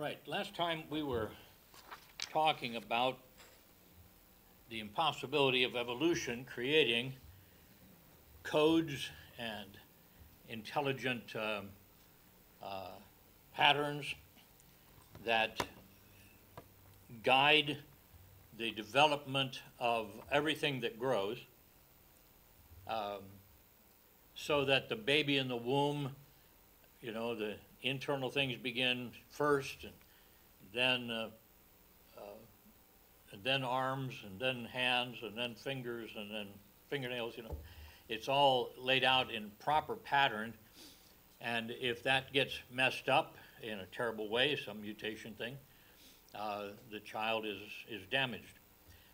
right, last time we were talking about the impossibility of evolution creating codes and intelligent patterns that guide the development of everything that grows, so that the baby in the womb, you know, the internal things begin first, and then arms, and then hands, and then fingers, and then fingernails, you know. It's all laid out in proper pattern, and if that gets messed up in a terrible way, some mutation thing, the child is damaged.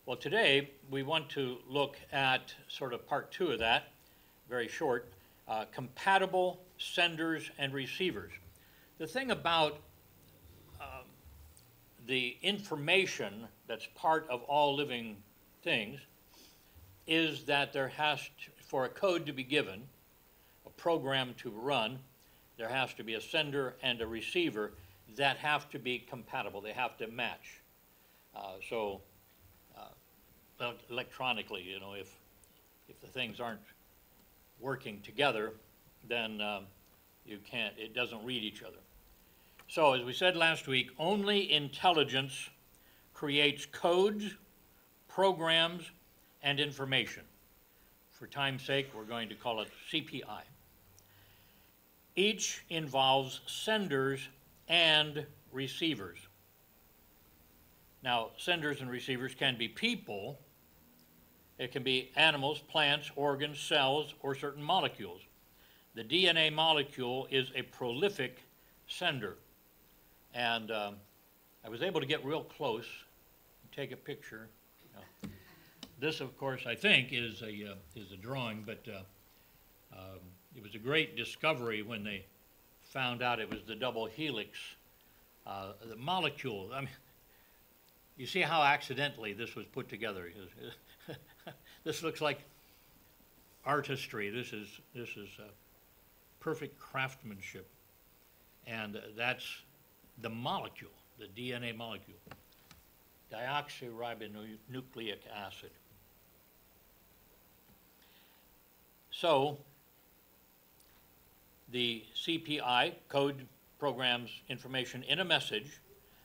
Well, today we want to look at sort of part two of that, very short, compatible senders and receivers. The thing about the information that's part of all living things is that there has to, for a code to be given, a program to run, there has to be a sender and a receiver that have to be compatible. They have to match. Electronically, you know, if the things aren't working together, then you can't, it doesn't read each other. So as we said last week, only intelligence creates codes, programs, and information. For time's sake, we're going to call it CPI. Each involves senders and receivers. Now, senders and receivers can be people, it can be animals, plants, organs, cells, or certain molecules. The DNA molecule is a prolific sender. And I was able to get real close and take a picture. This, of course, I think is a drawing, but it was a great discovery when they found out it was the double helix, the molecule. I mean, you see how accidentally this was put together. This looks like artistry. This is perfect craftsmanship, and that's the molecule, the DNA molecule, deoxyribonucleic acid. So the CPI, code programs information in a message,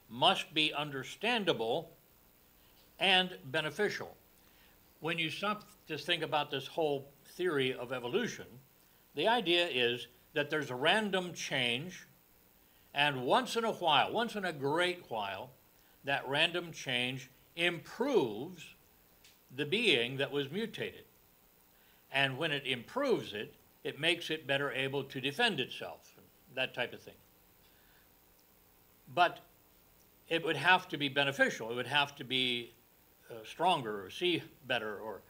must be understandable and beneficial. When you stop to think about this whole theory of evolution, the idea is that there's a random change, and once in a while, once in a great while, that random change improves the being that was mutated. And when it improves it, it makes it better able to defend itself, that type of thing. But it would have to be beneficial. It would have to be stronger, or see better, or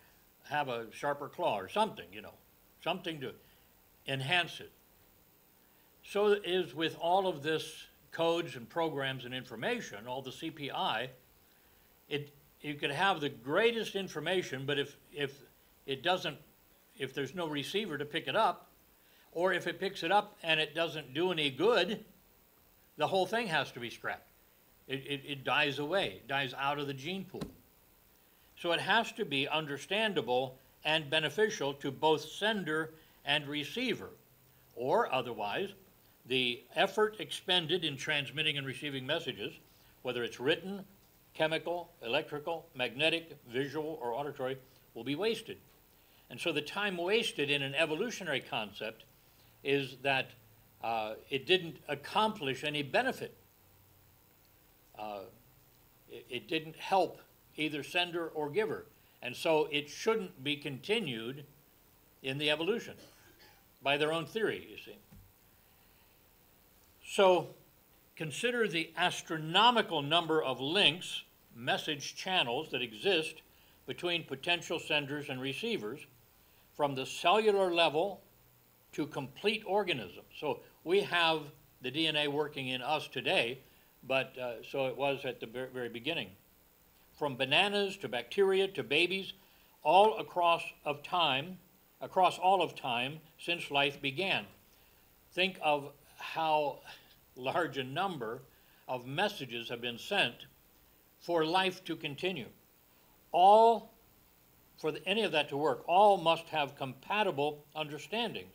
have a sharper claw, or something, you know, something to enhance it. So it is with all of this codes and programs and information, all the CPI, you could have the greatest information, but if there's no receiver to pick it up, or if it picks it up and it doesn't do any good, the whole thing has to be scrapped. It dies away, dies out of the gene pool. So it has to be understandable and beneficial to both sender and receiver, or otherwise, the effort expended in transmitting and receiving messages, whether it's written, chemical, electrical, magnetic, visual, or auditory, will be wasted. And so the time wasted in an evolutionary concept is that it didn't accomplish any benefit. It didn't help either sender or giver. And so it shouldn't be continued in the evolution by their own theory, you see. So consider the astronomical number of links, message channels that exist between potential senders and receivers from the cellular level to complete organisms. So we have the DNA working in us today, but so it was at the very beginning. From bananas to bacteria to babies, all across all of time since life began. Think of how large a number of messages have been sent for life to continue. All, for any of that to work, all must have compatible understandings,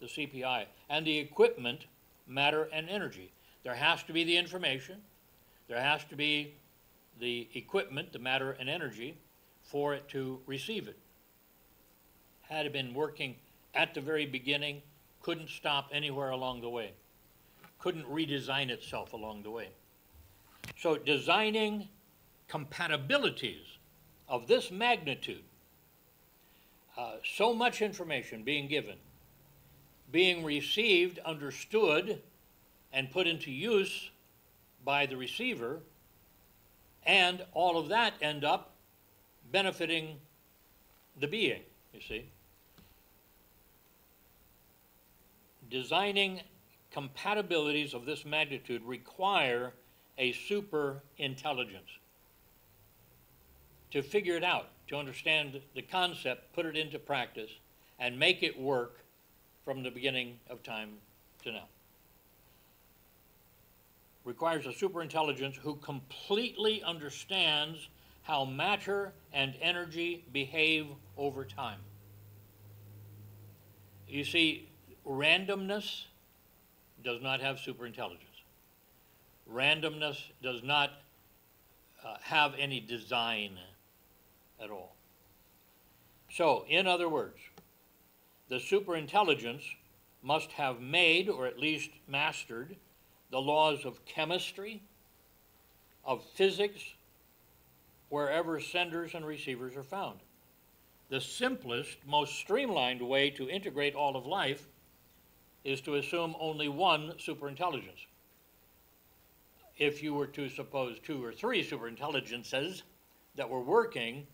the CPI, and the equipment, matter and energy. There has to be the information, there has to be the equipment, the matter and energy, for it to receive it. Had it been working at the very beginning, couldn't stop anywhere along the way, couldn't redesign itself along the way. So designing compatibilities of this magnitude, so much information being given, being received, understood, and put into use by the receiver, and all of that end up benefiting the being, you see. Designing compatibilities of this magnitude require a super intelligence to figure it out, to understand the concept, put it into practice, and make it work from the beginning of time to now. Requires a super intelligence who completely understands how matter and energy behave over time. You see, randomness does not have superintelligence. Randomness does not have any design at all. So, in other words, the superintelligence must have made, or at least mastered, the laws of chemistry, of physics, wherever senders and receivers are found. The simplest, most streamlined way to integrate all of life is to assume only one superintelligence. If you were to suppose 2 or 3 superintelligences that were working,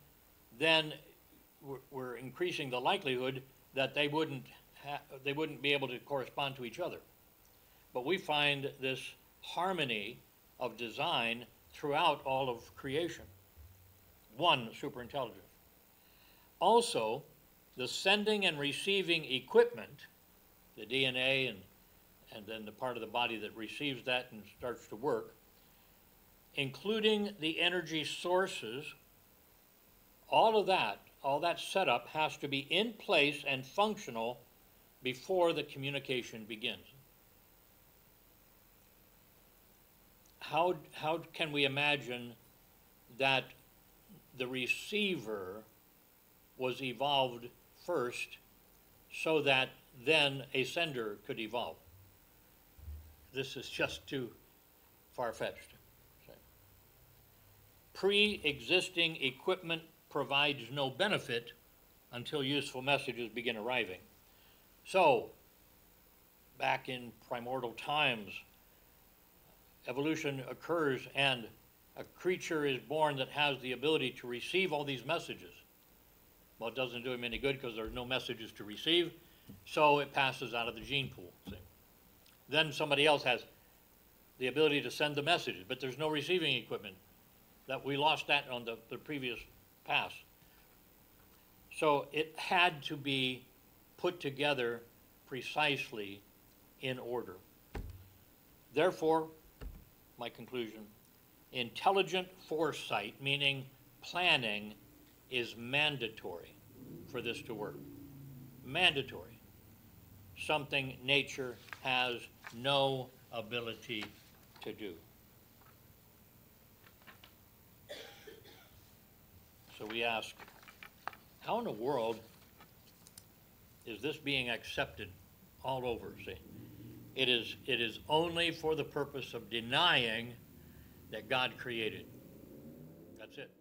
then we're increasing the likelihood that they wouldn't be able to correspond to each other. But we find this harmony of design throughout all of creation. One superintelligence. Also, the sending and receiving equipment, the DNA and then the part of the body that receives that and starts to work, including the energy sources, all that setup has to be in place and functional before the communication begins. How can we imagine that the receiver was evolved first so that then a sender could evolve? This is just too far-fetched. Pre-existing equipment provides no benefit until useful messages begin arriving. So, back in primordial times, evolution occurs and a creature is born that has the ability to receive all these messages. Well, it doesn't do him any good because there's no messages to receive, so it passes out of the gene pool. See? Then somebody else has the ability to send the messages, but there's no receiving equipment. That we lost that on the previous pass. So it had to be put together precisely in order. Therefore, my conclusion, intelligent foresight, meaning planning, is mandatory for this to work. Mandatory. Something nature has no ability to do. So we ask, how in the world is this being accepted all over? See, it is only for the purpose of denying that God created. That's it.